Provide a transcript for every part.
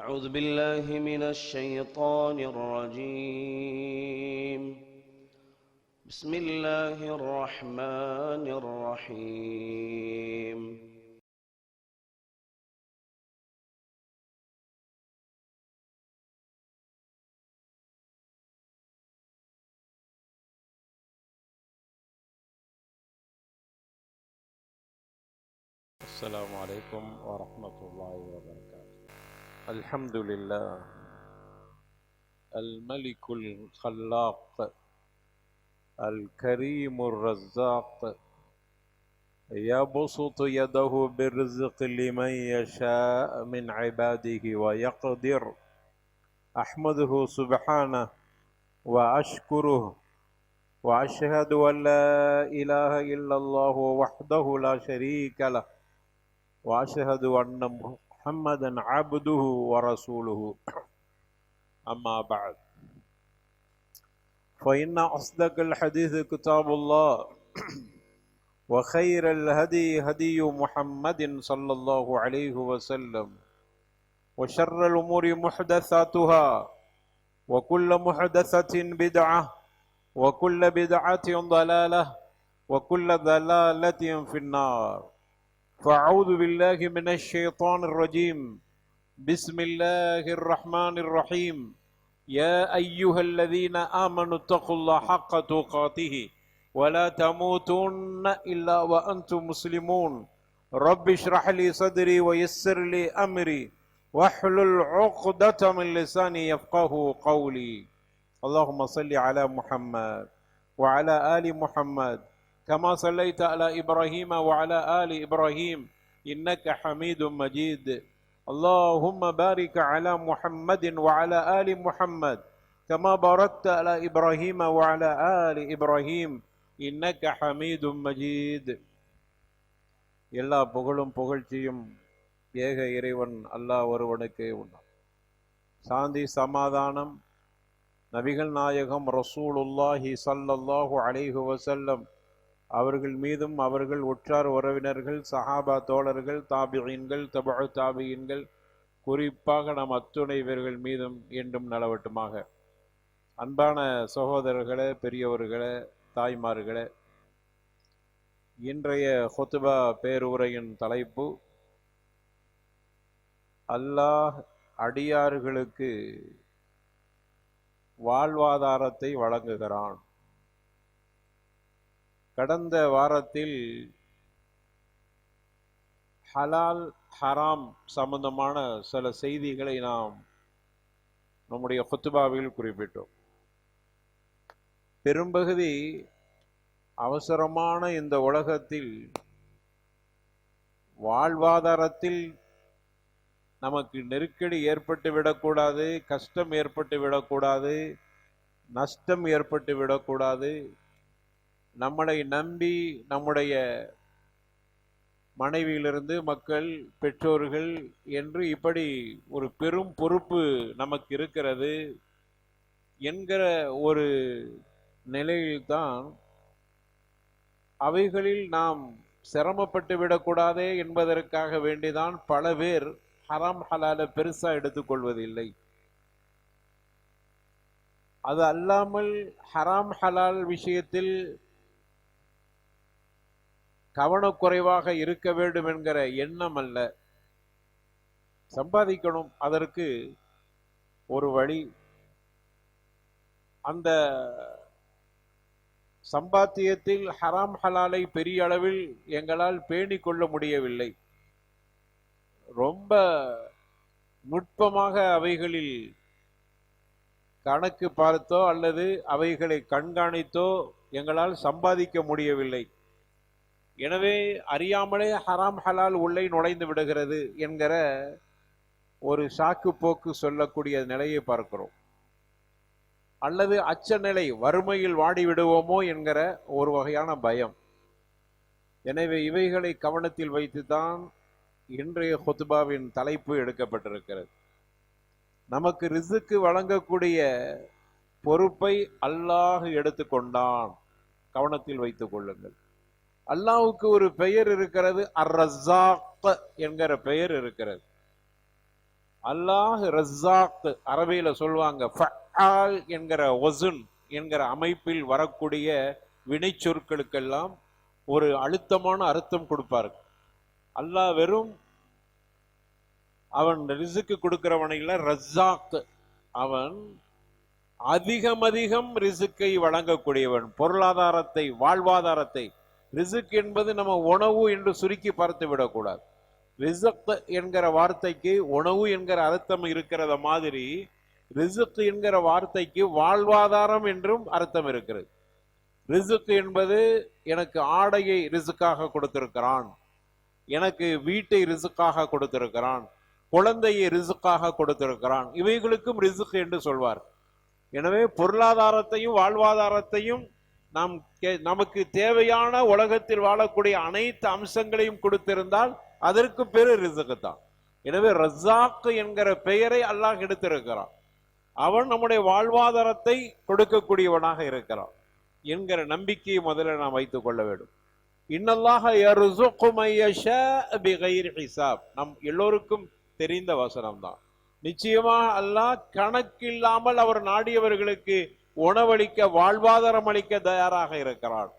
أعوذ بالله من الشيطان الرجيم. بسم الله الرحمن الرحيم. السلام عليكم ورحمة الله وبركاته. الحمد لله الملك الخلاق الكريم الرزاق يبسط يده بالرزق لمن يشاء من عباده ويقدر. أحمده سبحانه وأشكره وأشهد أن لا إله إلا الله وحده لا شريك له وأشهد أن محمدا عبده ورسوله. أما بعد فإن أصدق الحديث كتاب الله وخير الهدي هدي محمد صلى الله عليه وسلم وشر الأمور محدثاتها وكل محدثة بدعة وكل بدعة ضلالة وكل ضلالة في النار. فأعوذ بالله من الشيطان الرجيم. بسم الله الرحمن الرحيم. يا أيها الذين آمنوا اتقوا الله حق تقاته ولا تموتن إلا وأنتم مسلمون. رب اشرح لي صدري ويسر لي أمري واحلل عقدة من لساني يفقه قولي. اللهم صل على محمد وعلى آل محمد كما صليت على إبراهيم وعلى آل إبراهيم إنك حميد مجيد. اللهم بارك على محمد وعلى آل محمد كما باركت على إبراهيم وعلى آل إبراهيم إنك حميد مجيد. எல்லா புகழும் புகழ்ச்சியும் ஏக இறைவன் அல்லாஹ் ஒருவனுக்கே உண்டு. சாந்தி சமாதானம் நபிகள் நாயகம் ரசூலுல்லாஹி ஸல்லல்லாஹு அலைஹி வஸல்லம் அவர்கள் மீதும் அவர்கள் உற்றார் உறவினர்கள் சஹாபா தோழர்கள் தாபிஈன்கள் தபஉ தாபிஈன்கள் குறிப்பாக நம் அத்துணை பேர்கள் மீதும் என்றும் நலவட்டுமாக. அன்பான சகோதரர்களே, பெரியவர்களே, தாய்மார்களே, இன்றைய ஹுத்பா பேருரையின் தலைப்பு அல்லாஹ் அடியார்களுக்கு வாழ்வாதாரத்தை வழங்குகிறான். கடந்த வாரத்தில் ஹலால் ஹராம் சம்பந்தமான சில செய்திகளை நாம் நம்முடைய ஹுத்பாவில் குறிப்பிட்டோம். பெரும்பகுதி அவசரமான இந்த உலகத்தில் வாழ்வாதாரத்தில் நமக்கு நெருக்கடி ஏற்பட்டு விடக்கூடாது, கஷ்டம் ஏற்பட்டு விடக்கூடாது, நஷ்டம் ஏற்பட்டு விடக்கூடாது. நம்மளை நம்பி நம்முடைய மனைவியிலிருந்து மக்கள், பெற்றோர்கள் என்று இப்படி ஒரு பெரும் பொறுப்பு நமக்கு இருக்கிறது என்கிற ஒரு நிலையில்தான் அவைகளில் நாம் சிரமப்பட்டு விடக்கூடாதே என்பதற்காக வேண்டிதான் பல பேர் ஹராம் ஹலால பெருசா எடுத்துக்கொள்வதில்லை. அது அல்லாமல் ஹராம் ஹலால் விஷயத்தில் கவனக்குறைவாக இருக்க வேண்டும் என்கிற எண்ணம் அல்ல. சம்பாதிக்கணும், அதற்கு ஒரு வழி. அந்த சம்பாத்தியத்தில் ஹராம் ஹலாலை பெரிய அளவில் எங்களால் பேணி கொள்ள முடியவில்லை. ரொம்ப நுட்பமாக அவைகளில் கணக்கு பார்த்தோ அல்லது அவைகளை கண்காணித்தோ எங்களால் சம்பாதிக்க முடியவில்லை. எனவே அறியாமலே ஹராம் ஹலால் உள்ளே நுழைந்து விடுகிறது என்கிற ஒரு சாக்கு போக்கு சொல்லக்கூடிய நிலையை பார்க்கிறோம். அல்லது அச்ச நிலை, வறுமையில் வாடி விடுவோமோ என்கிற ஒரு வகையான பயம். எனவே இவைகளை கவனத்தில் வைத்துதான் இன்றைய ஹுத்பாவின் தலைப்பு எடுக்கப்பட்டிருக்கிறது. நமக்கு ரிஸ்க் வழங்கக்கூடிய பொறுப்பை அல்லாஹ் எடுத்துக்கொண்டான். கவனத்தில் வைத்துக் கொள்ளுங்கள். அல்லாஹ்வுக்கு ஒரு பெயர் இருக்கிறது, அர் ரஸாக் என்கிற பெயர் இருக்கிறது. அல்லாஹ் ரஸாக், அரபியில சொல்லுவாங்க ஃபஆல் என்கிற வஸன் என்கிற அமைப்பில் வரக்கூடிய வினை சொற்களுக்கெல்லாம் ஒரு அழுத்தமான அர்த்தம் கொடுப்பாரு. அல்லாஹ் வெறும் அவன் ரிசுக்கு கொடுக்கிறவன் இல்ல, ரஸாக். அவன் அதிகம் அதிகம் ரிசுக்கை வழங்கக்கூடியவன், பொருளாதாரத்தை, வாழ்வாதாரத்தை. ரிசுக் என்பது நம்ம உணவு என்று சுருக்கி பார்த்து விடக்கூடாது. ரிசுக் என்கிற வார்த்தைக்கு உணவு என்கிற அர்த்தம் இருக்கிறத மாதிரி ரிசுக் என்கிற வார்த்தைக்கு வாழ்வாதாரம் என்றும் அர்த்தம் இருக்கிறது. ரிசுக் என்பது எனக்கு ஆடையை ரிசுக்காக கொடுத்திருக்கிறான், எனக்கு வீட்டை ரிசுக்காக கொடுத்திருக்கிறான், குழந்தையை ரிசுக்காக கொடுத்திருக்கிறான், இவைகளுக்கும் ரிசுக் என்று சொல்வார். எனவே பொருளாதாரத்தையும் வாழ்வாதாரத்தையும் நமக்கு தேவையான உலகத்தில் வாழக்கூடிய அனைத்து அம்சங்களையும் கொடுத்திருந்தால் அதற்கு பேரு ரிசுக்கு தான். எனவே ரஸாக் என்கிற பெயரை அல்லாஹ் எடுத்திருக்கிறான். அவன் நம்முடைய வாழ்வாதாரத்தை கொடுக்கக்கூடியவனாக இருக்கிறான் என்கிற நம்பிக்கையை முதல்ல நாம் வைத்துக் கொள்ள வேண்டும். இன்னல்லாஹ யர்ஸுகு மன் யஷாஅ பிகைரி ஹிசாப், நம் எல்லோருக்கும் தெரிந்த வசனம் தான். நிச்சயமா அல்லாஹ் கணக்கில்லாமல் அவர் நாடியவர்களுக்கு உணவளிக்க, வாழ்வாதாரம் அளிக்க தயாராக இருக்கிறான்.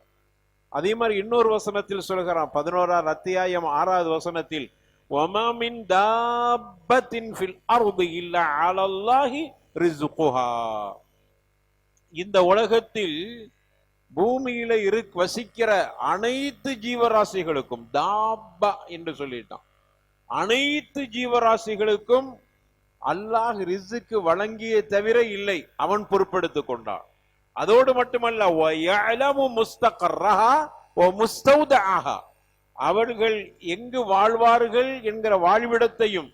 அதே மாதிரி இன்னொரு வசனத்தில் சொல்கிறான், 11ஆம் அத்தியாயம் 6வது வசனத்தில், வமா மின் தாப்பத்தின் ஃபில் அர்தி இல்லா அலல்லாஹி ரிஸ்குஹா. இந்த உலகத்தில் பூமியில வசிக்கிற அனைத்து ஜீவராசிகளுக்கும், தாப்பா என்று சொல்லிட்டான், அனைத்து ஜீவராசிகளுக்கும் அல்லாஹ் ரிஸ்க் வழங்கிய தவிர இல்லை, அவன் பொறுப்பெடுத்துக் கொண்டான். அதோடு மட்டுமல்ல, அவர்கள் எங்கு வாழ்வார்கள் என்கிற வாழ்விடத்தையும்,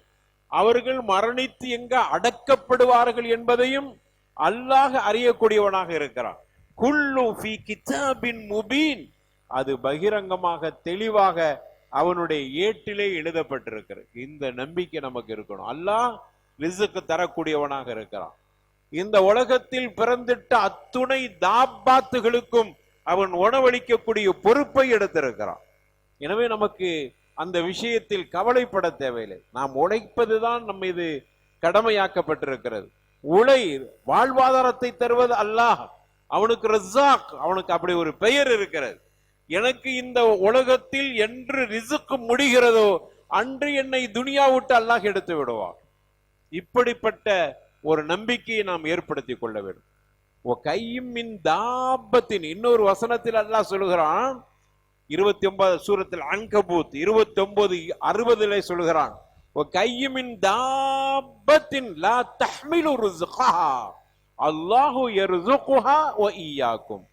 அவர்கள் மரணித்து எங்க அடக்கப்படுவார்கள் என்பதையும் அல்லாஹ் அறியக்கூடியவனாக இருக்கிறான். குல்லு ஃபீ கிதாபின் முபீன், அது பகிரங்கமாக தெளிவாக அவனுடைய ஏட்டிலே எழுதப்பட்டிருக்கிறது. இந்த நம்பிக்கை நமக்கு இருக்கணும். அல்லாஹ் ரிஸ்க் தரக்கூடியவனாக இருக்கிறான். இந்த உலகத்தில் பிறந்திட்ட அத்துணை தாப்பாத்துகளுக்கும் அவன் உணவளிக்கக்கூடிய பொறுப்பை எடுத்திருக்கிறான். எனவே நமக்கு அந்த விஷயத்தில் கவலைப்பட தேவையில்லை. நாம் உழைப்பதுதான் நம்ம இது கடமையாக்கப்பட்டிருக்கிறது. உழை, வாழ்வாதாரத்தை தருவது அல்லாஹ், அவனுக்கு ரஸாக், அவனுக்கு அப்படி ஒரு பெயர் இருக்கிறது. எனக்கு இந்த உலகத்தில் என்று ரிஸ்க் முடிகிறதோ அன்று என்னை துனியா விட்டு அல்லாஹ் எடுத்து விடுவான். இப்படிப்பட்ட ஒரு நம்பிக்கையை நாம் ஏற்படுத்திக் கொள்ள வேண்டும். கையின் தாபத்தின் இன்னொரு வசனத்தில் அல்லாஹ் சொல்லுகிறான், 29 சூரத்தில் அன்கபூத் 29:60 சொல்லுகிறான், கையின் தாபத்தின் லா தஹ்மிலு ரிஸ்கஹா அல்லாஹு யர்ஸுகுஹா வ இய்யாக்கும்.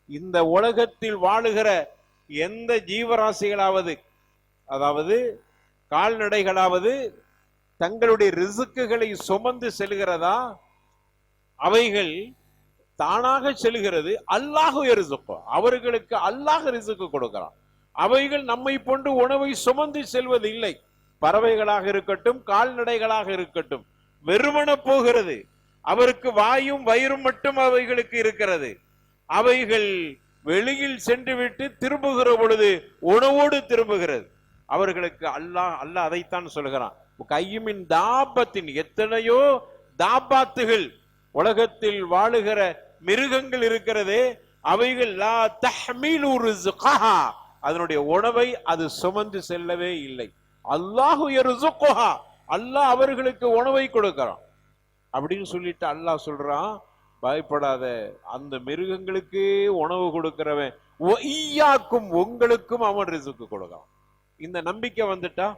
இந்த உலகத்தில் வாழுகிற எந்த ஜீவராசிகளாவது, அதாவது கால்நடைகளாவது தங்களுடைய ரிஸ்க்குகளை சுமந்து செல்கிறதா? அவைகள் தானாக செல்கிறது. அல்லாஹ் யர்ஸுகு, அவர்களுக்கு அல்லாஹ் ரிஸ்க் கொடுக்கிறான். அவைகள் நம்மை போன்று உணவை சுமந்து செல்வது இல்லை. பறவைகளாக இருக்கட்டும், கால்நடைகளாக இருக்கட்டும், வெறுமன போகிறது. அவருக்கு வாயும் வயிறும் மட்டும் அவைகளுக்கு இருக்கிறது. அவைகள் வெளியில் சென்று விட்டு திரும்புகிற பொழுது உணவோடு திரும்புகிறது. அவர்களுக்கு அல்லாஹ் அதைத்தான் சொல்கிறான், கையுமின் தாபத்தின், எத்தனையோ தாபாத்துகள் உலகத்தில் வாழுகிற மிருகங்கள் இருக்கிறதே, அவைகள் லா தஹ்மிலு ரிஸ்கஹா, அதனுடைய உணவை அது சுமந்து செல்லவே இல்லை. அல்லாஹு யர்ஸுகுஹா, அல்லாஹ் அவர்களுக்கு உணவை கொடுக்கிறான் அப்படின்னு சொல்லிட்டு அல்லாஹ் சொல்றான், பயப்படாத, அந்த மிருகங்களுக்கு உணவு கொடுக்கிறவன் ஒய்யாக்கும், உங்களுக்கும் அவன் ரிஸ்க் கொடுக்கிறான். இந்த நம்பிக்கை வந்துட்டா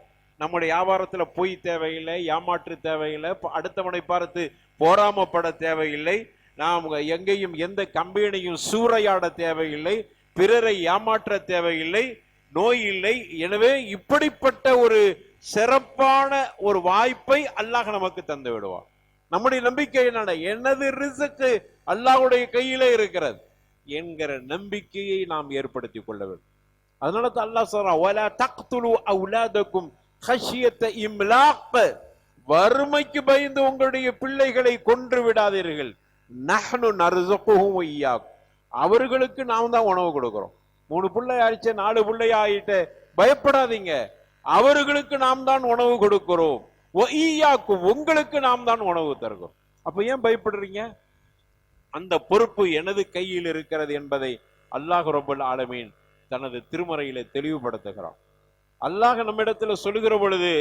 நம்முடைய வியாபாரத்துல பொய் தேவையில்லை, ஏமாற்று தேவையில்லை, அடுத்தவனை பார்த்து போராமப்பட தேவையில்லை, நாம் எங்கேயும் எந்த கம்பெனியும் சூறையாட தேவையில்லை, பிறரை ஏமாற்ற தேவையில்லை, நோய் இல்லை. எனவே இப்படிப்பட்ட ஒரு சிறப்பான ஒரு வாய்ப்பை அல்லாஹ் நமக்கு தந்து விடுவான். நம்முடைய நம்பிக்கை என்னன்னா, எனது ரிஸ்க் அல்லாஹ்வுடைய கையிலே இருக்கிறது என்கிற நம்பிக்கையை நாம் ஏற்படுத்திக் கொள்ள வேண்டும். அதனால தான் அல்லாஹ் சொல்றான், வலா தக்துலு அவுலாதக்கும் ஹஷியத இம்லாக், வறுமைக்கு பயந்து உங்களுடைய பிள்ளைகளை கொன்று விடாதீர்கள். நஹ்னு நர்ஸுகுஹும் வ இய்யாக்கும், அவர்களுக்கு நாம் தான் உணவு கொடுக்கிறோம். 3 பிள்ளை ஆயிடுச்சு, 4 பிள்ளை ஆயிட்டு பயப்படாதீங்க, அவர்களுக்கு நாம் தான் உணவு கொடுக்கிறோம். உங்களுக்கு நாம் தான் உணவு தருகிறோம். அப்ப ஏன் பயப்படுறீங்க? அந்த பொறுப்பு எனது கையில் இருக்கிறது என்பதை அல்லாஹ் ரப்பல் ஆலமீன் தனது திருமறையிலே தெளிவுபடுத்துகிறான். அல்லாஹ் நம்மிடத்துல சொல்லுகிற பொழுது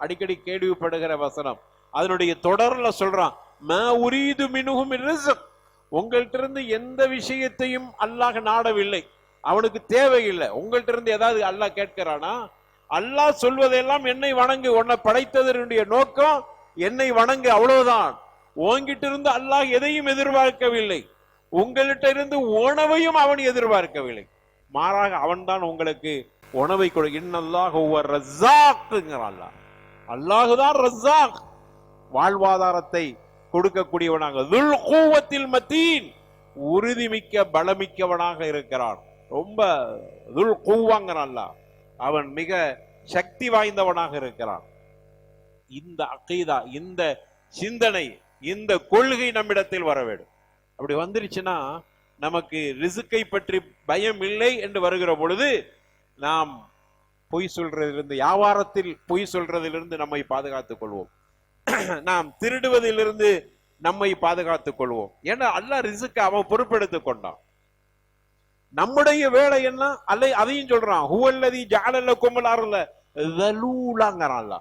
அடிக்கடி கேள்விப்படுகிற வசனம், அதனுடைய தொடர்ல சொல்றான், உங்கள்கிட்ட இருந்து எந்த விஷயத்தையும் அல்லாஹ் நாடவில்லை, அவனுக்கு தேவையில்லை. உங்கள்கிட்ட இருந்து ஏதாவது அல்லாஹ் கேட்கிறானா? அல்லாஹ் சொல்வதெல்லாம் என்னை வணங்கு, உன்னை படைத்ததனுடைய நோக்கம் என்னை வணங்கு, அவ்வளவுதான். உங்ககிட்ட இருந்து அல்லாஹ் எதையும் எதிர்பார்க்கவில்லை, உங்கள்கிட்ட இருந்து உணவையும் அவன் எதிர்பார்க்கவில்லை. மாறாக அவன் தான் உங்களுக்கு உணவை கொடு. இன்னல்லாஹு ரஸாக்குங்கிறான். அல்லாஹுதான் ரஸாக், வாழ்வாதாரத்தை கொடுக்கக்கூடியவனாக, துல் குவத்தில் மத்தீன், உறுதிமிக்க பலமிக்கவனாக இருக்கிறான். ரொம்ப துல் குவாங்கிறான், அவன் மிக சக்தி வாய்ந்தவனாக இருக்கிறான். இந்த அகீதா, இந்த சிந்தனை, இந்த கொள்கை நம்மிடத்தில் வர வேண்டும். அப்படி வந்துருச்சுன்னா நமக்கு ரிசுக்கை பற்றி பயம் இல்லை என்று வருகிற பொழுது நாம் பொய் சொல்றதிலிருந்து, வியாபாரத்தில் பொய் சொல்றதிலிருந்து நம்மை பாதுகாத்துக் கொள்வோம். நாம் திருடுவதிலிருந்து நம்மை பாதுகாத்துக் கொள்வோம். ஏன்னா அல்லாஹ் ரிசுக்கை அவன் பொறுப்பெடுத்துக் கொண்டான். நம்முடைய வேலை என்ன? அதையும் சொல்றான், ஹுவல்லதி ஜஅலலக்கும் அல்-அர்த ஸலூலாங்கறான்.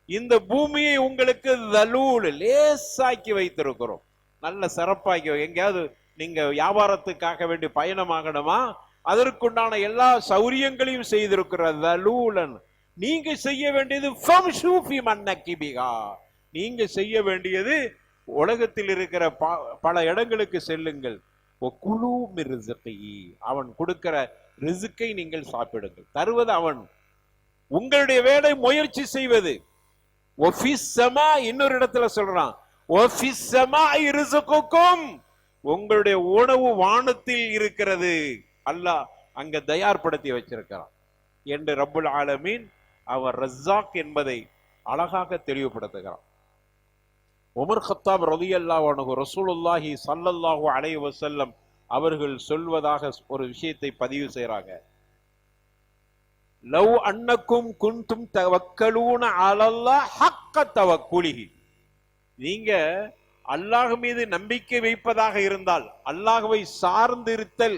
இந்த பூமியை உங்களுக்கு ஸலூல், லேசாக்கி வைத்திருக்கிறோம், நல்ல சிறப்பாக்கி. எங்கேயாவது நீங்க வியாபாரத்துக்காக வேண்டி பயணமாகணுமா, அதற்குண்டான எல்லா சௌரியங்களையும் செய்திருக்கிற ஸலூலன். நீங்க செய்ய வேண்டியது ஃபம்ஷூ ஃபீ மன்னகிபிஹா, நீங்க செய்ய வேண்டியது உலகத்தில் இருக்கிற பல இடங்களுக்கு செல்லுங்கள். ஒகுலு மிர் ரிஸ்கி, அவன் கொடுக்கிற ரிஸ்கை நீங்கள் சாப்பிடுங்கள். தருவது அவன், உங்களுடைய வேலை முயற்சி செய்வது. இன்னொரு இடத்துல சொல்றான், உங்களுடைய உணவு வானத்தில் இருக்கிறது, அல்லாஹ் அங்க தயார்படுத்தி வச்சிருக்கிறான் என்று ரப்புல் ஆலமீன் அவர் ரஸாக் என்பதை அழகாக தெளிவுபடுத்துகிறான். உமர் கத்தாப் ரலியல்லாஹு அன்ஹு ரசூலுல்லாஹி ஸல்லல்லாஹு அலைஹி வஸல்லம் அவர்கள் சொல்வதாக ஒரு விஷயத்தை பதிவு செய்றாங்க. லவ் அன்னக்கும் குன்தும் தவக்கலூன அலல்லாஹ் ஹக்க தவக்குலிஹி, நீங்க அல்லாஹ் மீது நம்பிக்கை வைப்பதாக இருந்தால், அல்லாஹ்வை சார்ந்திருத்தல்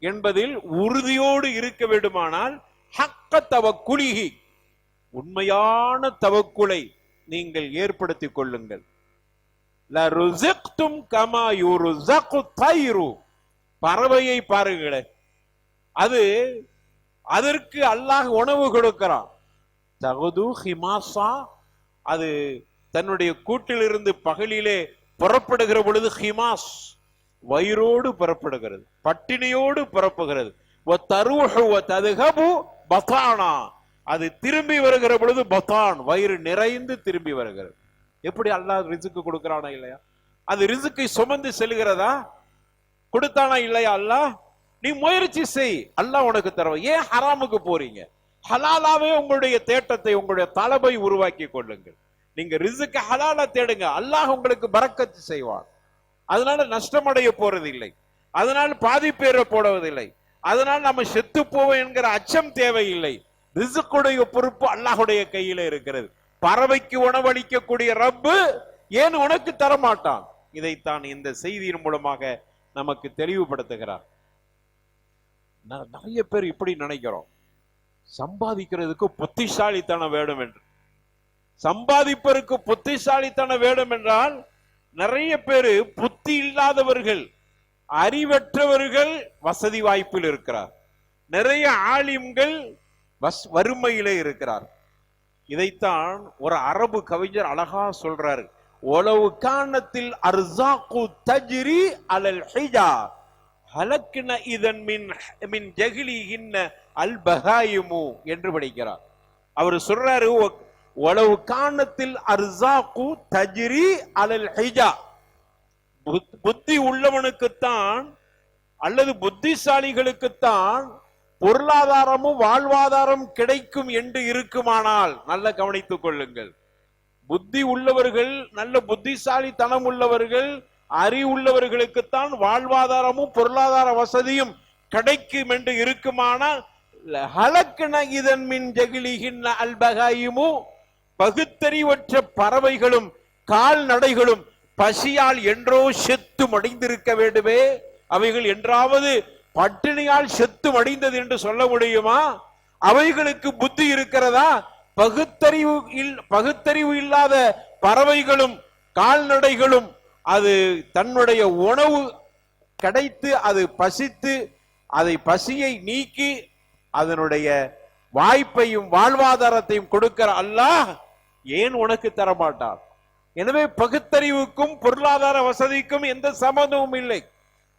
என்பதில் உறுதியோடு இருக்க வேண்டுமானால், ஹக்க தவக்குலிஹி, உண்மையான தவக்குலை நீங்கள் ஏற்படுத்திக் கொள்ளுங்கள். லருஸிக்தும் கமா யுர்ஸகு தைரு, பறவையை பாருங்களேன், அது அதற்கு அல்லாஹ் உணவு கொடுக்கிறான். தகுது ஹிமாசா, அது தன்னுடைய கூட்டிலிருந்து பகலிலே புறப்படுகிற பொழுது ஹிமாஸ், வயிறோடு புறப்படுகிறது, பட்டினியோடு புறப்புகிறது. அது திரும்பி வருகிற பொழுது பதான், வயிறு நிறைந்து திரும்பி வருகிறது. எப்படி அல்லாஹ் ரிசுக்கு கொடுக்கிறானா இல்லையா? அது ரிசுக்கை சுமந்து செல்கிறதா? கொடுத்தானா இல்லையா அல்லாஹ்? நீ முயற்சி செய், அல்லாஹ் உனக்கு தருவான். ஏன் ஹராமுக்கு போறீங்க? ஹலாலாவே உங்களுடைய தேட்டத்தை, உங்களுடைய தலபை உருவாக்கி கொள்ளுங்கள். நீங்க ரிசுக்கு ஹலாலா தேடுங்க, அல்லாஹ் உங்களுக்கு பரக்கத்து செய்வான். அதனால நஷ்டமடைய போறது இல்லை, அதனால பாதிப்பேற போடுவதில்லை, அதனால நம்ம செத்து போவோம் என்கிற அச்சம் தேவையில்லை. ரிசுக்குடைய பொறுப்பு அல்லாஹுடைய கையில இருக்கிறது. பறவைக்கு உணவளிக்கக்கூடிய ரப்பு ஏன் உனக்கு தரமாட்டான்? இதைத்தான் இந்த செய்தியின் மூலமாக நமக்கு தெளிவுபடுத்துகிறார். நிறைய பேர் இப்படி நினைக்கிறோம், சம்பாதிக்கிறதுக்கு புத்திசாலித்தனம் வேணும் என்று. சம்பாதிப்பதற்கு புத்திசாலித்தனம் வேணும் என்றால், நிறைய பேரு புத்தி இல்லாதவர்கள், அறிவற்றவர்கள் வசதி வாய்ப்பில் இருக்கிறார். நிறைய ஆலிம்கள் வறுமையிலே இருக்கிறார். இதைத்தான் ஒரு அரபு கவிஞர் அழகா சொல்றாரு, ஒலவு கானத்தில் அர்ஸாகு தஜ்ரி அலல் ஹிஜா ஹலக்ன இதன் மின் ஜஹ்லிஹின்ன அல் பஹாயிமு என்று படிக்கிறார். அவர் சொல்றாரு, ஒலவு கானத்தில் அர்ஸாகு தஜ்ரி அலல் ஹிஜா, புத்தி உள்ளவனுக்குத்தான் அல்லது புத்திசாலிகளுக்குத்தான் பொருளாதாரமும் வாழ்வாதாரம் கிடைக்கும் என்று இருக்குமானால், நல்ல கவனித்துக் கொள்ளுங்கள். புத்தி உள்ளவர்கள், நல்ல புத்திசாலித்தனம் உள்ளவர்கள், அறிவுள்ளவர்களுக்குத்தான் வாழ்வாதாரமும் பொருளாதார வசதியும் கிடைக்கும் என்று இருக்குமானால், ஹலக்ன இதன் மின் ஜகிலிஹின்ன அல்பகாயிமு, பகுத்தறிவற்ற பறவைகளும் கால்நடைகளும் பசியால் என்றோ செத்து மடிந்திருக்க வேண்டுமே, அவைகள் என்றாவது பட்டினியால் செத்து மடிந்தது என்று சொல்ல முடியுமா? அவைகளுக்கு புத்தி இருக்கிறதா? பகுத்தறிவு இல்லாத பறவைகளும் கால்நடைகளும் அது தன்னுடைய உணவு கிடைத்து அது பசித்து அதை பசியை நீக்கி அதனுடைய வாய்ப்பையும் வாழ்வாதாரத்தையும் கொடுக்கிற அல்லாஹ் ஏன் உனக்கு தரமாட்டார்? எனவே பகுத்தறிவுக்கும் பொருளாதார வசதிக்கும் எந்த சம்பந்தமும் இல்லை.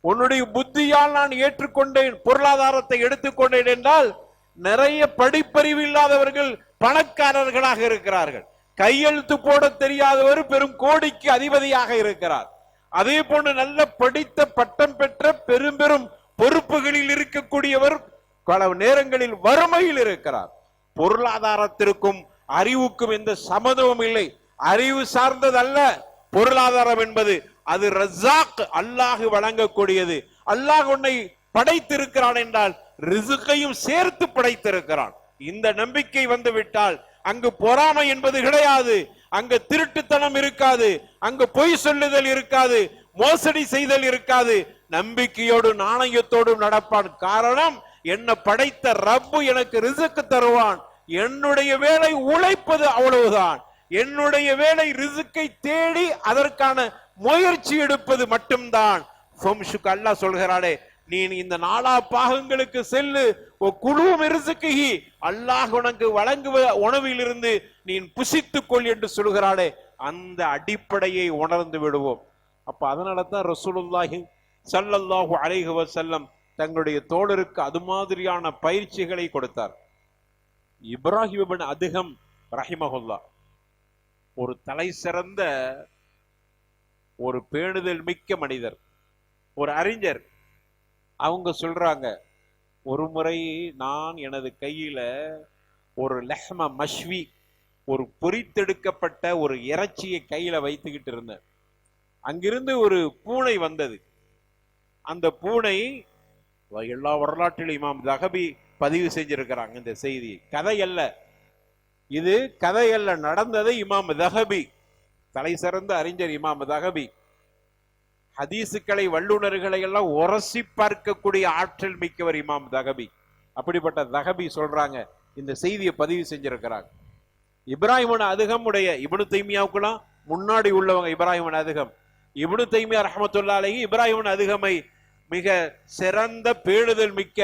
உன்னுடைய புத்தியால் நான் ஏற்றுக்கொண்டேன், பொருளாதாரத்தை எடுத்துக்கொண்டேன் என்றால் நிறைய படிப்பறிவு இல்லாதவர்கள் பணக்காரர்களாக இருக்கிறார்கள். கையெழுத்து போட தெரியாதவர் பெரும் கோடிக்கு அதிபதியாக இருக்கிறார். அதே போன்று நல்ல படித்த பட்டம் பெற்ற பெரும் பெரும் பொறுப்புகளில் இருக்கக்கூடியவர் பல நேரங்களில் வறுமையில் இருக்கிறார். பொருளாதாரத்திற்கும் அறிவுக்கும் எந்த சம்மதமும் இல்லை. அறிவு சார்ந்தது அல்ல பொருளாதாரம் என்பது. அது ரஸாக், அல்லாஹ் வழங்கக்கூடியது. அல்லாஹ் உன்னை படைத்திருக்கிறான் என்றால் ரிசுக்கையும் சேர்த்து படைத்திருக்கிறான். இந்த நம்பிக்கை வந்து விட்டால் அங்கு பொறாமை என்பது கிடையாது, அங்கு திருட்டுத்தனம் இருக்காது, அங்கு பொய் சொல்லுதல் இருக்காது, மோசடி செய்தல் இருக்காது. நம்பிக்கையோடு நாணயத்தோடும் நடப்பான். காரணம், என்ன படைத்த ரப்பு எனக்கு ரிசுக்கு தருவான். என்னுடைய வேலை உழைப்பது, அவ்வளவுதான். என்னுடைய வேலை ரிசுக்கை தேடி அதற்கான முயற்சி எடுப்பது மட்டும்தான். அல்லாஹ் சொல்கிறானே, நீ இந்த 4 பாகங்களுக்கு செல்லு, குழுவும் ரிசுக்கு அல்லாஹ் உனக்கு வழங்குவ உணவிலிருந்து நீ புசித்துக் கொள் என்று சொல்கிறானே, அந்த அடிப்படையை உணர்ந்து விடுவோம். அப்ப அதனால தான் ரசூலுல்லாஹி ஸல்லல்லாஹு அலைஹி வஸல்லம் தங்களுடைய தோழருக்கு அது மாதிரியான பயிற்சிகளை கொடுத்தார். இப்ராஹிம் இப்னு அதுகம் ரஹிமஹுல்லாஹ் ஒரு தலை சிறந்த ஒரு பேணுதல் மிக்க மனிதர், ஒரு அறிஞர். அவங்க சொல்றாங்க, ஒரு முறை நான் எனது கையில ஒரு லஹ்ம மஷ்வி, ஒரு பொரித்தெடுக்கப்பட்ட ஒரு இறைச்சியை கையில வைத்துக்கிட்டு இருந்தேன். அங்கிருந்து ஒரு பூனை வந்தது. அந்த பூனை, எல்லா வரலாற்றிலும் இமாம் தஹபி பதிவு செஞ்சிருக்கிறாங்க இந்த செய்தி. கதை அல்ல இது, கதை அல்ல, நடந்ததை இமாம் தஹபி, தலை சிறந்த அறிஞர் இமாம் தஹபி, ஹதீசுக்களை வல்லுநர்களை எல்லாம் உரசி பார்க்கக்கூடிய ஆற்றல் மிக்கவர் இமாம் தஹபி. அப்படிப்பட்ட தஹபி சொல்றாங்க, இந்த செய்தியை பதிவு செஞ்சிருக்கிறாங்க. இப்ராஹிம் அதுகம் உடைய இப்னு தைமியாவுக்குலாம் முன்னாடி உள்ளவங்க இப்ராஹிம் அதுகம். இப்னு தைமியா ரஹ்மத்துல்லாஹி அலைஹி இப்ராஹிம் அதுகமை மிக சிறந்த பேணுதல் மிக்க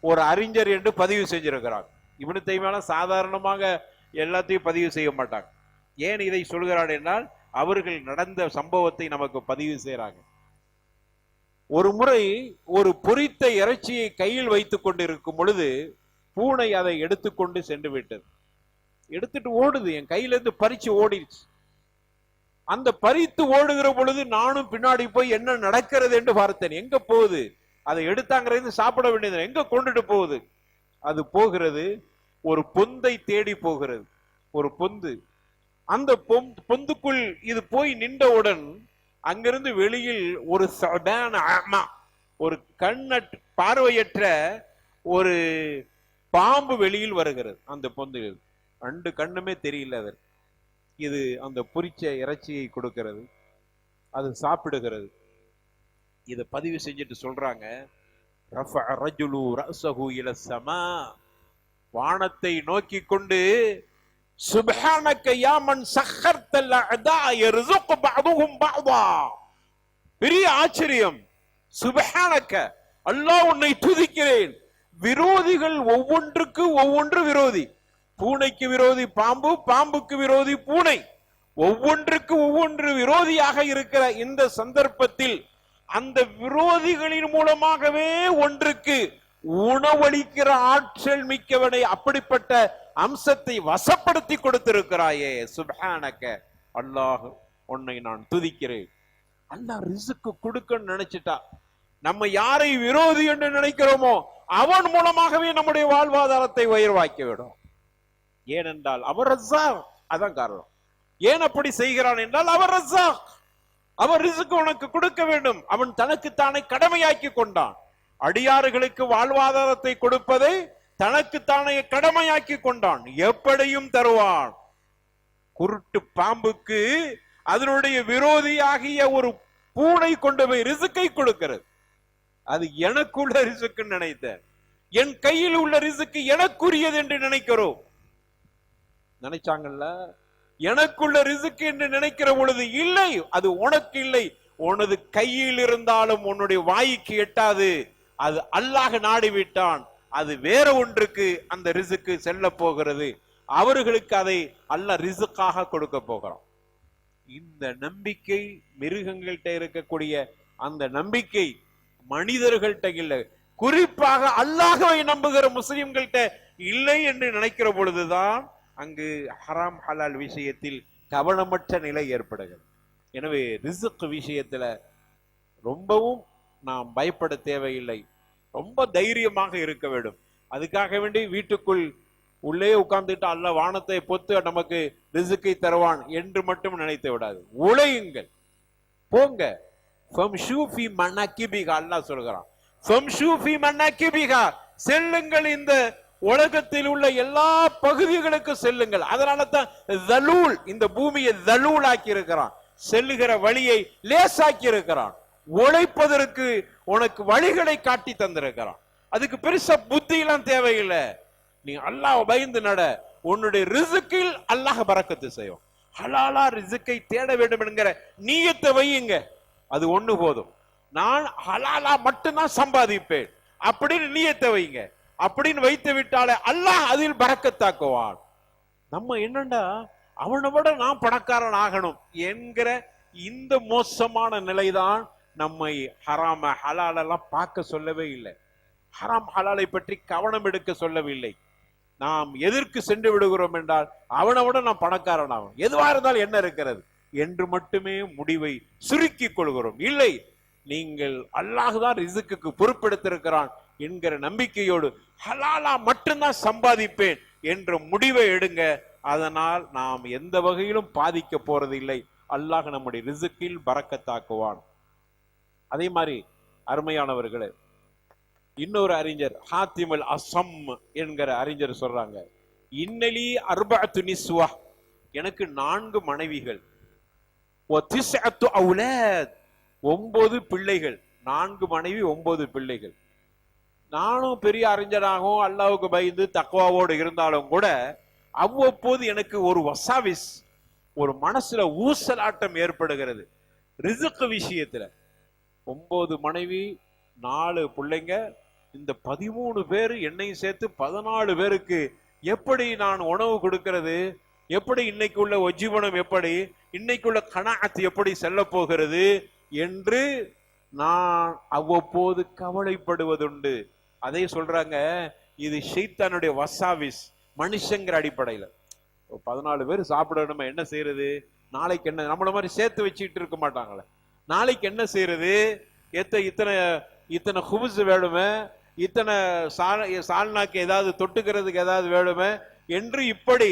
ஒரு அறிஞர் என்று பதிவு செஞ்சிருக்கிறாங்க. இப்னு தைமியா சாதாரணமாக எல்லாத்தையும் பதிவு செய்ய மாட்டாங்க. ஏன் இதை சொல்கிறார் என்றால், அவர்கள் நடந்த சம்பவத்தை நமக்கு பதிவு செய்யறாங்க. ஒரு முறை ஒரு பொரித்த இறைச்சியை கையில் வைத்துக் கொண்டிருக்கும் பொழுது பூனை அதை எடுத்துக்கொண்டு சென்று விட்டது. எடுத்துட்டு ஓடுது, என் கையில இருந்து பறிச்சு ஓடிடுச்சு. அந்த பறித்து ஓடுகிற பொழுது நானும் பின்னாடி போய் என்ன நடக்கிறது என்று பார்த்தேன். எங்க போகுது? அதை எடுத்தாங்கிறது சாப்பிட வேண்டியது, எங்க கொண்டுட்டு போகுது? அது போகிறது, ஒரு பொந்தை தேடி போகிறது. ஒரு பொந்து, அந்த பொந்துக்குள் இது போய் நின்றவுடன் அங்கிருந்து வெளியில் ஒரு ஒரு பார்வையற்ற ஒரு பாம்பு வெளியில் வருகிறது. அந்த பொந்தில் 2 கண்ணுமே தெரியல அதற்கு. இது அந்த பொரிச்ச இறைச்சியை கொடுக்கிறது, அது சாப்பிடுகிறது. இதை பதிவு செஞ்சுட்டு சொல்றாங்க, ரஃபஅ ரஜுலு ரஅஸஹு இல ஸமா, வானத்தை நோக்கி கொண்டு, சுப்ஹானக யா மன் சக்கர்தல் அஅதா யர்ஸுகு பஅதுஹும் பஅதா. பெரிய ஆச்சரியம். சுப்ஹானக, அல்லாஹ் உன்னை துதிக்கிறேன். விரோதிகள் ஒவ்வொன்றுக்கு ஒவ்வொன்று விரோதி. பூனைக்கு விரோதி பாம்பு, பாம்புக்கு விரோதி பூனை, ஒவ்வொன்றுக்கு ஒவ்வொன்று விரோதியாக இருக்கிற இந்த சந்தர்ப்பத்தில் அந்த விரோதிகளின் மூலமாகவே ஒன்றுக்கு உணவளிக்கிற ஆற்றல் மிக்கவனை, அப்படிப்பட்ட அம்சத்தை வசப்படுத்தி கொடுத்திருக்கிறாயே. சுப்ஹானக, அல்லாஹ் உன்னை நான் துதிக்கிறேன். அல்லாஹ் ரிஸ்க் கொடுக்கன்னு நினைச்சிட்டா, நம்ம யாரை விரோதி என்று நினைக்கிறோமோ அவன் மூலமாகவே நம்முடைய வாழ்வாதாரத்தை உயர்வாக்கி விடும். ஏனென்றால் அவர் ரஸாக். அதான் காரணம். ஏன் அப்படி செய்கிறான் என்றால் அவர் ரஸாக். அவர் ரிஸ்க் உனக்கு கொடுக்க வேண்டும். அவன் தனக்கு தானே கடமையாக்கி கொண்டான். அடியாறுகளுக்கு வாழ்வாதாரத்தை கொடுப்பதை தனக்குத்தானே கடமையாக்கி கொண்டான், எப்படியும் தருவான். குருட்டு பாம்புக்கு அதனுடைய விரோதியாகிய ஒரு பூனை கொண்டு போய் ரிசுக்கை கொடுக்கிறது. அது எனக்குள்ள ரிசுக்கு நினைத்த, என் கையில் உள்ள ரிசுக்கு எனக்குரியது என்று நினைக்கிறோம். நினைச்சாங்கல்ல, எனக்குள்ள ரிசுக்கு என்று நினைக்கிற பொழுது இல்லை, அது உனக்கு இல்லை. உனது கையில் இருந்தாலும் உன்னுடைய வாய்க்கு எட்டாது. அது அல்லாஹ் நாடிவிட்டான், அது வேற ஒன்றுக்கு அந்த ரிசுக்கு செல்ல போகிறது. அவர்களுக்கு அதை அல்லாஹ் ரிசுக்காக கொடுக்க போகிறான். இந்த நம்பிக்கை மிருகங்கள்கிட்ட இருக்கக்கூடிய அந்த நம்பிக்கை மனிதர்கள்ட்ட இல்லை, குறிப்பாக அல்லாஹ்வை நம்புகிற முஸ்லிம்கள்ட்ட இல்லை என்று நினைக்கிற பொழுதுதான் அங்கு ஹராம் ஹலால் விஷயத்தில் கவனமற்ற நிலை ஏற்படுகிறது. எனவே ரிஸ்க் விஷயத்துல ரொம்பவும் நாம் பயப்பட தேவையில்லை, ரொம்ப தைரியமாக இருக்க வேண்டும். அதுக்காக வேண்டி வீட்டுக்குள் உள்ளே உட்கார்ந்துட்டு அல்லாஹ் வானத்தை பொத்து நமக்கு ரிஸ்கை தருவான் என்று மட்டும் நினைத்து விடாது. உழையுங்கள், போங்க. அல்லாஹ் சொல்கிறான், செல்லுங்கள், இந்த உலகத்தில் உள்ள எல்லா பகுதிகளுக்கு செல்லுங்கள். அதனால தான் தலூல், இந்த பூமியை தலூல் ஆக்கி இருக்கிறான், செல்லுகிற வழியை லேசாக்கி இருக்கிறான். உழைப்பதற்கு உனக்கு வழிகளை காட்டி தந்திருக்கிறான். அதுக்கு பெருசா புத்தி எல்லாம் தேவையில்லை. நீ அல்லாஹ் பயந்து நட, உன்னுடைய ரிசுக்கில் அல்லாஹ் பரக்கத்து செய்யும். ஹலாலா ரிசுக்கை தேட வேண்டும் என்கிற நீயத்தை வையுங்க, அது ஒண்ணு போதும். நான் ஹலாலா மட்டும்தான் சம்பாதிப்பேன் அப்படின்னு நீயத்தை வைங்க. அப்படின்னு வைத்து விட்டாலே அல்லாஹ் அதில் பரக்கத்தாக்குவான். நம்ம என்னண்டா அவனை விட நான் பணக்காரன் ஆகணும் என்கிற இந்த மோசமான நிலைதான் நம்மை ஹராம ஹலால் எல்லாம் பார்க்க சொல்லவே இல்லை, ஹராம் ஹலாலை பற்றி கவனம் எடுக்க சொல்லவில்லை. நாம் எதற்கு சென்று விடுகிறோம் என்றால் அவனை விட நான் பணக்காரன் ஆகும், எதுவா இருந்தாலும் என்ன இருக்கிறது என்று மட்டுமே முடிவை சுருக்கி கொள்கிறோம். இல்லை, நீங்கள் அல்லாஹ் தான் ரிசுக்கு பொறுப்பெடுத்திருக்கிறான் என்கிற நம்பிக்கையோடு ஹலாலா மட்டும்தான் சம்பாதிப்பேன் என்ற முடிவை எடுங்க. அதனால் நாம் எந்த வகையிலும் பாதிக்க போறது இல்லை. அல்லாஹ் நம்முடைய ரிசுக்கில் பரக்கத்தாக்குவான். அதே மாதிரி அருமையானவர்களே, இன்னொரு அறிஞர் ஹாத்திமுல் அஸம் என்கிற அறிஞர் சொல்றாங்க, இன்னலி அர்பஅத்து நிஸ்வா, எனக்கு 4 மனைவிகள், வ திஸ்அத்து அவுலாத், 9 பிள்ளைகள். 4 மனைவி 9 பிள்ளைகள். நானும் பெரிய அறிஞராகவும் அல்லாஹ்வுக்கு பயந்து தக்வாவோடு இருந்தாலும் கூட அவ்வப்போது எனக்கு ஒரு வசாவிஸ், ஒரு மனசுல ஊசலாட்டம் ஏற்படுகிறது ரிஸ்க் விஷயத்துல. 9 மனைவி 4 பிள்ளைங்க, இந்த 13 பேர் என்னையும் சேர்த்து 14 பேருக்கு எப்படி நான் உணவு கொடுக்கிறது, எப்படி இன்னைக்குள்ள ஒஜீவனம், எப்படி இன்னைக்குள்ள கனாஅத் எப்படி செல்ல போகிறது என்று நான் அவ்வப்போது கவலைப்படுவதுண்டு. அதை சொல்றாங்க, இது ஷைத்தானுடைய வசாவிஸ், மனுஷங்கிற அடிப்படையில. 14 பேர் சாப்பிடணுமா, என்ன செய்யறது, நாளைக்கு என்ன, நம்மள மாதிரி சேர்த்து வச்சுட்டு இருக்க மாட்டாங்களே, நாளைக்கு என்ன செய்யறது, இத்தனை ஹுபுஸ் வேணுமே, இத்தனை சால்னாக்கு ஏதாவது தொட்டுக்கிறதுக்கு ஏதாவது வேணுமே என்று இப்படி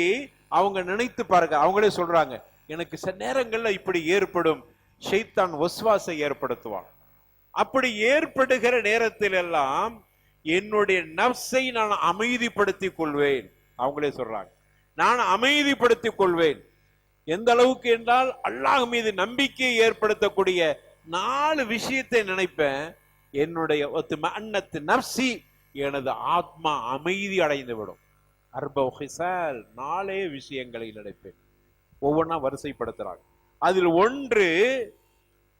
அவங்க நினைத்து பாருங்க. அவங்களே சொல்றாங்க, எனக்கு சில நேரங்கள்ல இப்படி ஏற்படும், ஷைத்தான் வஸ்வாசை ஏற்படுத்துவான். அப்படி ஏற்படுகிற நேரத்தில் எல்லாம் என்னுடைய நஃப்ஸை நான் அமைதிப்படுத்திக் கொள்வேன். அவங்களே சொல்றாங்க, நான் அமைதிப்படுத்திக் கொள்வேன். எந்த அளவுக்கு என்றால் அல்லாஹ் மீது நம்பிக்கையை ஏற்படுத்தக்கூடிய 4 விஷயத்தை நினைப்பேன். என்னுடைய மஅன்னத்து நஃப்ஸி, எனது ஆத்மா அமைதி அடைந்து விடும். அர்பஉ ஹிசால், 4 விஷயங்களை நினைப்பேன். ஒவ்வொன்றா வரிசைப்படுத்துறாங்க. அதில் ஒன்று,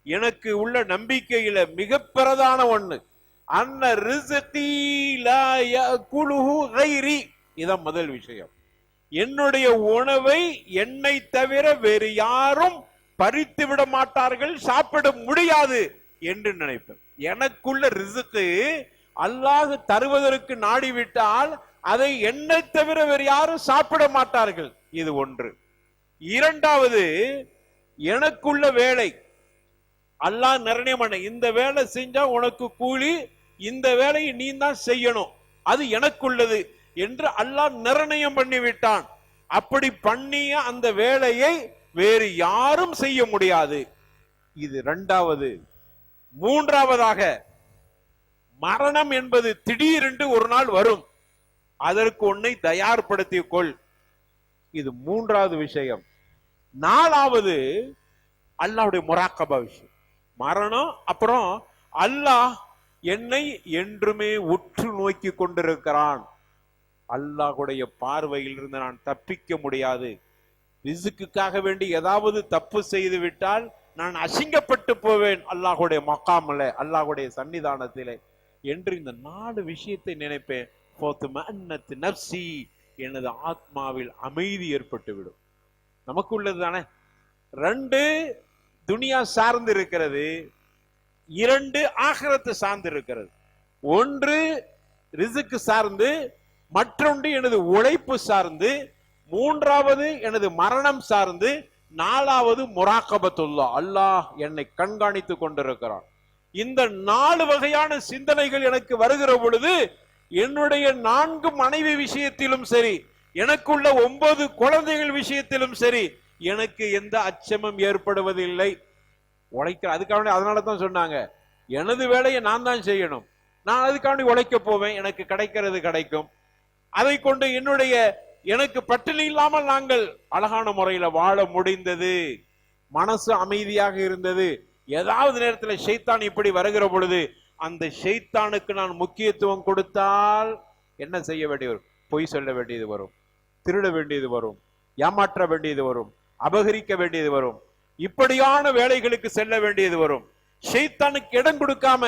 எனக்கு உள்ள நம்பிக்கையில மிக பிரதான ஒண்ணு, அன்ன ரிஸ்கி லா யகுலுஹு கைரி. இதான் முதல் விஷயம். என்னுடைய உணவை என்னை தவிர வேறு யாரும் பறித்து விட மாட்டார்கள், சாப்பிட முடியாது என்று நினைப்பேன். எனக்குள்ள ரிஸ்க் அல்லாஹ் தருவதற்கு நாடிவிட்டால் அதை என்னை தவிர வேறு யாரும் சாப்பிட மாட்டார்கள். இது ஒன்று. இரண்டாவது, எனக்குள்ள வேலை அல்லாஹ் நிர்ணயம் பண்ண, இந்த வேலை செஞ்சா உனக்கு கூலி, இந்த வேலையை நீ தான் செய்யணும், அது எனக்குள்ளது என்று அல்லாஹ் நிர்ணயம் பண்ணிவிட்டான். அப்படி பண்ணிய அந்த வேலையை வேறு யாரும் செய்ய முடியாது. இது இரண்டாவது. மூன்றாவதாக, மரணம் என்பது திடீரென்று ஒரு நாள் வரும். அதற்கு உன்னை தயார்படுத்திக் கொள். இது மூன்றாவது விஷயம். நாலாவது அல்லாஹ்வுடைய முராக்கபா விஷயம். மரணம், அப்புறம் அல்லாஹ் என்னை என்றுமே உற்று நோக்கி கொண்டிருக்கிறான். அல்லாஹ்வுடைய பார்வையில் இருந்து நான் தப்பிக்க முடியாது. ரிஸ்க்குக்காக வேண்டி ஏதாவது தப்பு செய்து விட்டால் நான் அசிங்கப்பட்டு போவேன் அல்லாஹ்வுடைய மகாமிலே, அல்லாஹ்வுடைய சன்னிதானத்திலே என்று இந்த 4 விஷயத்தை நினைப்பேன். நப்சி, எனது ஆத்மாவில் அமைதி ஏற்பட்டு விடும். நமக்கு உள்ளது தானே. 2 துனியா சார்ந்து இருக்கிறது, 2 ஆகிரத்து சார்ந்து இருக்கிறது. 1 ரிஸ்க் சார்ந்து, மற்றொன்று எனது உழைப்பு சார்ந்து, 3வது எனது மரணம் சார்ந்து, 4வது முராக்கபத்துல்லாஹ், அல்லாஹ் என்னை கண்காணித்துக் கொண்டிருக்கிறான். இந்த 4 வகையான சிந்தனைகள் எனக்கு வருகிற பொழுது என்னுடைய 4 மனைவி விஷயத்திலும் சரி, எனக்குள்ள 9 குழந்தைகள் விஷயத்திலும் சரி, எனக்கு எந்த அச்சமும் ஏற்படுவதில்லை. உழைக்கிற அதுக்காக, அதனாலதான் சொன்னாங்க எனது வேலையை நான் தான் செய்யணும், நான் அதுக்காண்டி உழைக்க போவேன், எனக்கு கிடைக்கிறது கிடைக்கும். அதை கொண்டு எனக்கு பட்டினி இல்லாமல் நாங்கள் அழகான முறையில வாழ முடிந்தது, மனசு அமைதியாக இருந்தது. ஏதாவது நேரத்தில் ஷைத்தான் இப்படி வருகிற பொழுது அந்த ஷைத்தானுக்கு நான் முக்கியத்துவம் கொடுத்தால் என்ன செய்ய வேண்டியது வரும்? பொய் சொல்ல வேண்டியது வரும், திருட வேண்டியது வரும், ஏமாற்ற வேண்டியது வரும், அபகரிக்க வேண்டியது வரும், இப்படியான வேலைகளுக்கு செல்ல வேண்டியது வரும். ஷைத்தானுக்கு இடம் கொடுக்காம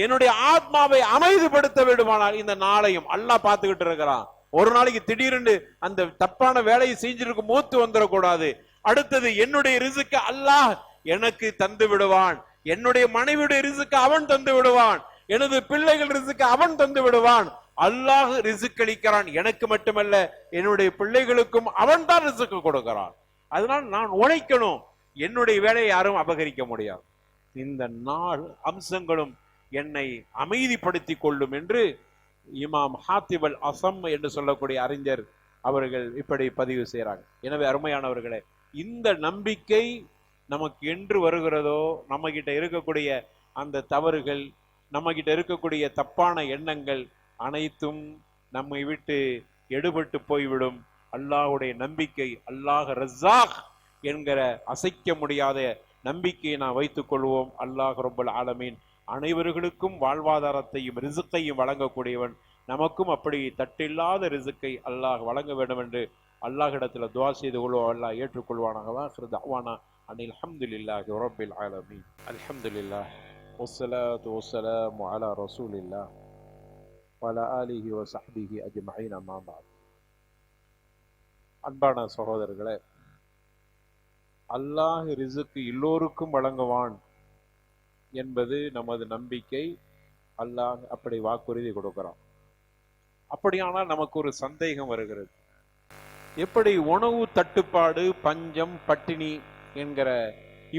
என்னுடைய ஆத்மாவை அமைதிப்படுத்த வேண்டுமானால் இந்த நாளையும் அல்லாஹ் பார்த்துக்கிட்டு இருக்கிறான். ஒரு நாளைக்கு திடீரென்று அந்த தப்பான வேலையை செஞ்சிருக்க மூத்து வந்துடக்கூடாது. அடுத்தது என்னுடைய ரிஸ்க் அல்லாஹ் எனக்கு தந்து விடுவான், என்னுடைய மனைவியுடைய ரிஸ்க் அவன் தந்து விடுவான், எனது பிள்ளைகள் ரிஸ்க் அவன் தந்து விடுவான். அல்லாஹ் ரிஸ்க் அளிக்கிறான், எனக்கு மட்டுமல்ல என்னுடைய பிள்ளைகளுக்கும் அவன் தான் ரிஸ்க் கொடுக்கிறான். அதனால் நான் உழைக்கணும், என்னுடைய வேலையை யாரும் அபகரிக்க முடியாது. இந்த 4 அம்சங்களும் என்னை அமைதிப்படுத்தி கொள்ளும் என்று இமாம் ஹாத்திப் அல் அஸம் என்று சொல்லக்கூடிய அறிஞர் அவர்கள் இப்படி பதிவு செய்கிறாங்க. எனவே அருமையானவர்களே, இந்த நம்பிக்கை நமக்கு என்று வருகிறதோ, நம்ம கிட்ட இருக்கக்கூடிய அந்த தவறுகள், நம்ம கிட்ட இருக்கக்கூடிய தப்பான எண்ணங்கள் அனைத்தும் நம்மை விட்டு எடுபட்டு போய்விடும். அல்லாஹ்வுடைய நம்பிக்கை, அல்லாஹ் ரஸாக் என்கிற அசைக்க முடியாத நம்பிக்கையை நாம் வைத்துக் கொள்வோம். அல்லாஹ் ரப்பல் ஆலமீன் அனைவர்களுக்கும் வாழ்வாதாரத்தையும் ரிஸ்கையும் வழங்கக்கூடியவன். நமக்கும் அப்படி தட்டில்லாத ரிஸ்கை அல்லாஹ் வழங்க வேண்டும் என்று அல்லாஹ்விடத்தில் துஆ செய்து கொள்வோம். அல்லாஹ் ஏற்றுக்கொள்வானாக. ஆகிரு தஅவானா அனில் ஹம்துலில்லாஹி ரப்பில் ஆலமீன். அல்ஹம்துலில்லாஹ் வஸ்ஸலாத்து வஸ்ஸலாமு அலா ரசூலில்லாஹ் வஅலா ஆலிஹி வஸஹ்பிஹி அஜ்மஈன். அம்மா பஅத். அன்பான சகோதரர்களே, அல்லாஹ் ரிஸ்க் எல்லோருக்கும் வழங்குவான் என்பது நமது நம்பிக்கை. அல்லாஹ் அப்படி வாக்குறுதி கொடுக்கிறான். அப்படியானால் நமக்கு ஒரு சந்தேகம் வருகிறது. எப்படி உணவு தட்டுப்பாடு, பஞ்சம், பட்டினி என்கிற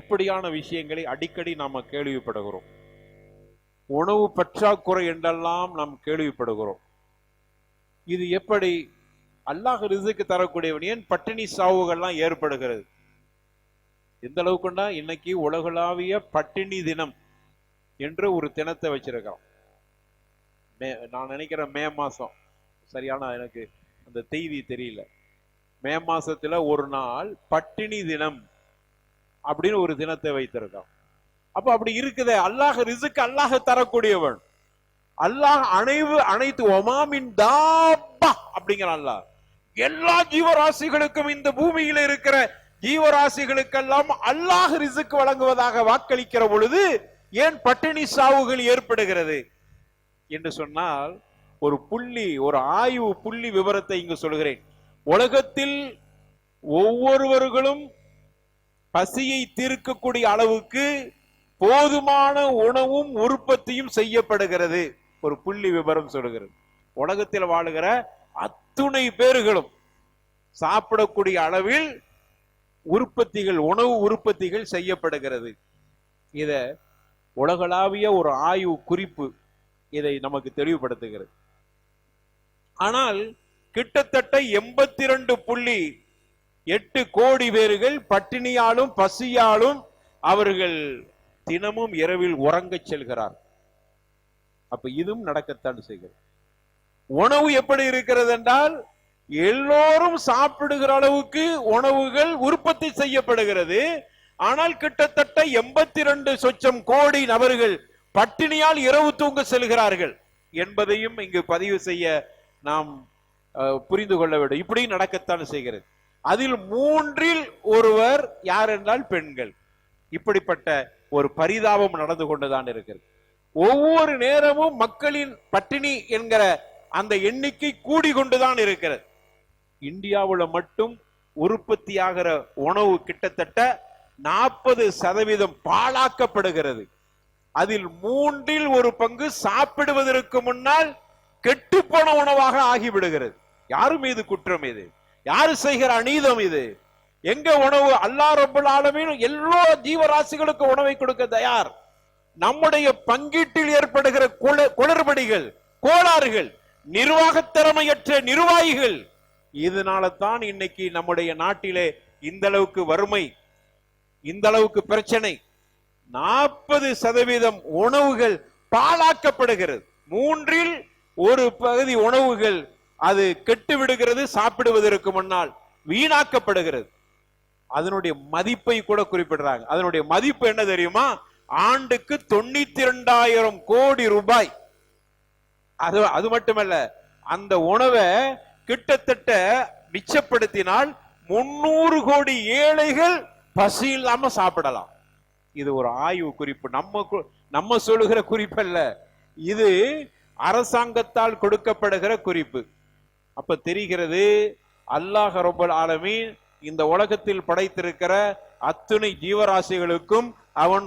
இப்படியான விஷயங்களை அடிக்கடி நாம கேள்விப்படுகிறோம். உணவு பற்றாக்குறை என்றெல்லாம் நாம் கேள்விப்படுகிறோம். இது எப்படி? அல்லாஹ் ரிஸ்க் தரக்கூடியவன், ஏன் பட்டினி சாவுகள்லாம் ஏற்படுகிறது? எந்த அளவுக்குண்டா இன்னைக்கு உலகளாவிய பட்டினி தினம் என்று ஒரு தினத்தை வச்சிருக்கிறோம். நான் நினைக்கிறேன் மே மாசம், சரியான எனக்கு அந்த செய்தி தெரியல, மே மாசத்துல ஒரு நாள் பட்டினி தினம் அப்படின்னு ஒரு தினத்தை வைத்திருக்கோம். அப்ப அப்படி இருக்குதே, அல்லாஹ் ரிஸ்க் அல்லாஹ் தரக்கூடியவன். அல்லாஹ் அனைத்து ஒமாமின் தாப்பா அப்படிங்கிற அல்லாஹ் எல்லா ஜீவராசிகளுக்கும், இந்த பூமியில இருக்கிற ஜீவராசிகளுக்கெல்லாம் அல்லாஹ் ரிஸ்க் வழங்குவதாக வாக்களிக்கிற பொழுது ஏன் பட்டினி சாவுகள் ஏற்படுகிறது என்று சொன்னால், ஒரு ஆய்வு புள்ளி விவரத்தை இங்கு சொல்கிறேன். உலகத்தில் ஒவ்வொருவர்களும் பசியை தீர்க்கக்கூடிய அளவுக்கு போதுமான உணவும் உற்பத்தியும் செய்யப்படுகிறது. ஒரு புள்ளி விவரம் சொல்கிறது. உலகத்தில் வாழுகிற அத்துணை பேர்களும் சாப்பிடக்கூடிய அளவில் உணவு உற்பத்திகள் செய்யப்படுகிறது. இத உலகளாவிய ஒரு ஆய்வு குறிப்பு இதை நமக்கு தெளிவுபடுத்துகிறது. ஆனால் கிட்டத்தட்ட 82.8 கோடி பேர்கள் பட்டினியாலும் பசியாலும் அவர்கள் தினமும் இரவில் உறங்கச் செல்கிறார். அப்ப இதுவும் நடக்கத்தான் செய்கிறது. உணவு எப்படி இருக்கிறது என்றால் எல்லோரும் சாப்பிடுகிற அளவுக்கு உணவுகள் உற்பத்தி செய்யப்படுகிறது. ஆனால் கிட்டத்தட்ட 82 கோடி நபர்கள் பட்டினியால் இரவு தூங்க செல்கிறார்கள் என்பதையும் இங்கு பதிவு செய்ய நாம் புரிந்து கொள்ள வேண்டும். இப்படி நடக்கத்தான் செய்கிறது. அதில் 3 ஒருவர் யார் என்றால் பெண்கள். இப்படிப்பட்ட ஒரு பரிதாபம் நடந்து கொண்டுதான் இருக்கிறது. ஒவ்வொரு நேரமும் மக்களின் பட்டினி என்கிற அந்த எண்ணிக்கை கூடிக்கொண்டுதான் இருக்கிறது. இந்தியாவுல மட்டும் உற்பத்தியாகிற உணவு கிட்டத்தட்ட 40% பாழாக்கப்படுகிறது. அதில் 1/3 பங்கு சாப்பிடுவதற்கு முன்னால் கெட்டுப்போன உணவாக ஆகிவிடுகிறது. யாரு மீது குற்றம் இது? யாரு செய்கிற அநீதம் இது? எங்க உணவு? அல்லாஹ் ரப்பல் ஆலமீன் எல்லா ஜீவராசிகளுக்கு உணவை கொடுக்க தயார். நம்முடைய பங்கீட்டில் ஏற்படுகிற குளறுபடிகள், கோளாறுகள், நிர்வாக திறமையற்ற நிர்வாகிகள், இதனால தான் இன்னைக்கு நம்முடைய நாட்டிலே இந்த அளவுக்கு வறுமை, இந்த அளவுக்கு பிரச்சனை. 40% உணவுகள் பாழாக்கப்படுகிறது. 1/3 பகுதி உணவுகள் அது கெட்டு விடுகிறது, சாப்பிடுவதற்கு முன்னால் வீணாக்கப்படுகிறது. அதனுடைய மதிப்பை கூட குறிப்பிடுறாங்க. அதனுடைய மதிப்பு என்ன தெரியுமா? ஆண்டுக்கு 92,000 கோடி ரூபாய். அது மட்டுமல்ல, அந்த உணவை கிட்டத்தட்ட மிச்சப்படுத்தினால் 300 கோடி ஏழைகள் பசி இல்லாம சாப்பிடலாம். இது ஒரு ஆய்வு குறிப்பு, நம்ம சொல்லுகிற குறிப்பு அல்ல, இது அரசாங்கத்தால் கொடுக்கப்படுகிற குறிப்பு. அப்ப தெரிகிறது, அல்லாஹ் ரப்பல் ஆலமீன் இந்த உலகத்தில் படைத்திருக்கிற அத்துணை ஜீவராசிகளுக்கும் அவன்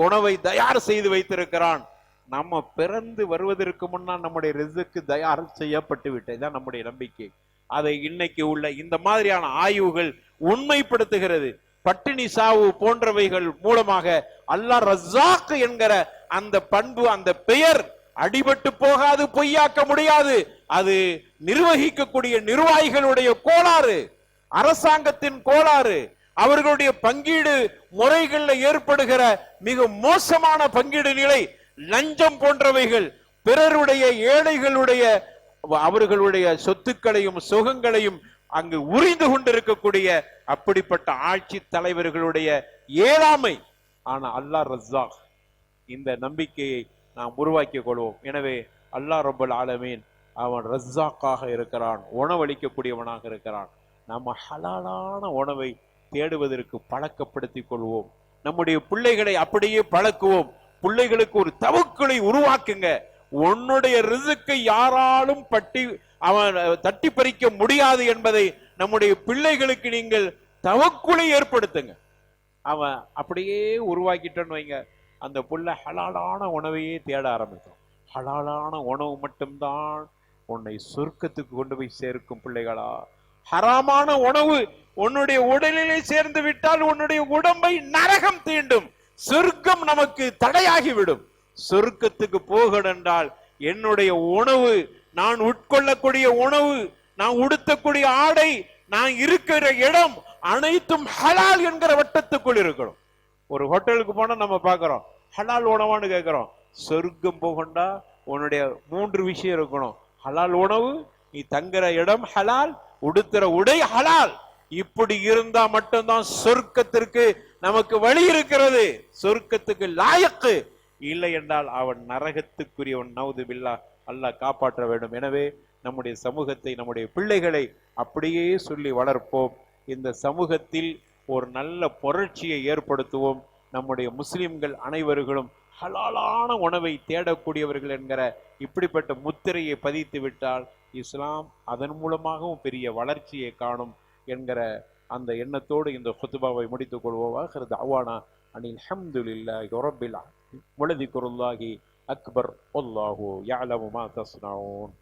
உணவை தயார் செய்து வைத்திருக்கிறான். நம்ம பிறந்து வருவதற்கு முன்னால் நம்முடைய ரிஸ்க்கு தயார் செய்யப்பட்டு விட்டதுதான் நம்முடைய நம்பிக்கை. அதை இன்னைக்கு உள்ள இந்த மாதிரியான ஆய்வுகள் உண்மைப்படுத்துகிறது. பட்டினி சாவு போன்றவைகள் மூலமாக அல்லாஹ் ரஸாக் என்கிற அந்த பண்பு, அந்த பெயர் அடிபட்டு போகாது, பொய்யாக்க முடியாது. அது நிர்வகிக்கக்கூடிய நிர்வாகிகளுடைய கோளாறு, அரசாங்கத்தின் கோளாறு, அவர்களுடைய பங்கீடு முறைகளில் ஏற்படுகிற மிக மோசமான பங்கீடு நிலை, லஞ்சம் போன்றவைகள், பிறருடைய ஏழைகளுடைய அவர்களுடைய சொத்துக்களையும் சுகங்களையும் அங்கு உறிந்து கொண்டிருக்கக்கூடிய அப்படிப்பட்ட ஆட்சி தலைவர்களுடைய ஏழாமை. ஆனா அல்லாஹ் ரஸாக், இந்த நம்பிக்கையை நாம் உருவாக்கிக் கொள்வோம். எனவே அல்லாஹ் ரப்பல் ஆலமீன் அவன் ரஸாக்காக இருக்கிறான், உணவளிக்கக்கூடியவனாக இருக்கிறான். நம்ம ஹலாலான உணவை தேடுவதற்கு பழக்கப்படுத்திக் கொள்வோம். நம்முடைய பிள்ளைகளை அப்படியே பழக்குவோம். பிள்ளைகளுக்கு ஒரு தவக்குலை உருவாக்குங்க. உன்னுடைய ரிஸ்க்கை யாராலும் தட்டி பறிக்க முடியாது என்பதை நம்முடைய பிள்ளைகளுக்கு நீங்கள் தவக்குலை ஏற்படுத்துங்க. அவன் அப்படியே உருவாக்கிட்டோன்னு வைங்க, அந்த புள்ள ஹலாலான உணவையே தேட ஆரம்பிக்கும். ஹலாலான உணவு மட்டும்தான் உன்னை சொர்க்கத்துக்கு கொண்டு போய் சேர்க்கும் பிள்ளைகளா. ஹராமான உணவு உன்னுடைய உடலிலே சேர்ந்து விட்டால் உன்னுடைய உடம்பை நரகம் தீண்டும், சொர்க்கம் நமக்கு தடையாகிவிடும். சொர்க்கத்துக்கு போகணும் என்றால் என்னுடைய உணவு, நான் உட்கொள்ளக்கூடிய உணவு, நான் உடுத்தக்கூடிய ஆடை, நான் இருக்கிற இடம் அனைத்தும் ஹலால் என்கிற வட்டத்துக்குள் இருக்கணும். ஒரு ஹோட்டலுக்கு போனா நம்ம பாக்குறோம், ஹலால் உணவான்னு கேட்கிறோம். சொர்க்கம் போகண்டா உன்னுடைய 3 விஷயம் இருக்கணும். ஹலால் உணவு, நீ தங்குற இடம் ஹலால், உடுத்துற உடை ஹலால். இப்படி இருந்தா மட்டும்தான் சொர்க்கத்திற்கு நமக்கு வழி இருக்கிறது. சொர்க்கத்துக்கு லாயக்கு இல்லை என்றால் அவன் நரகத்துக்குரியவன். நவுது பில்லா, அல்லாஹ் காப்பாற்ற வேண்டும். எனவே நம்முடைய சமூகத்தை, நம்முடைய பிள்ளைகளை அப்படியே சொல்லி வளர்ப்போம். இந்த சமூகத்தில் ஒரு நல்ல புரட்சியை ஏற்படுத்துவோம். நம்முடைய முஸ்லிம்கள் அனைவர்களும் ஹலாலான உணவை தேடக்கூடியவர்கள் என்கிற இப்படிப்பட்ட முத்திரையை பதித்து விட்டால் இஸ்லாம் அதன் மூலமாகவும் பெரிய வளர்ச்சியை காணும் என்கிற அந்த எண்ணத்தோடு இந்த குத்பாவை முடித்துக் கொள்வோம். ஆகிரது அவானா அனில் ஹம்துலில்லாஹி ரப்பில் ஆலமீன். வலதிக்ருல்லாஹி அக்பர். வல்லாஹு யஅலமு மா தஸ்னஊன்.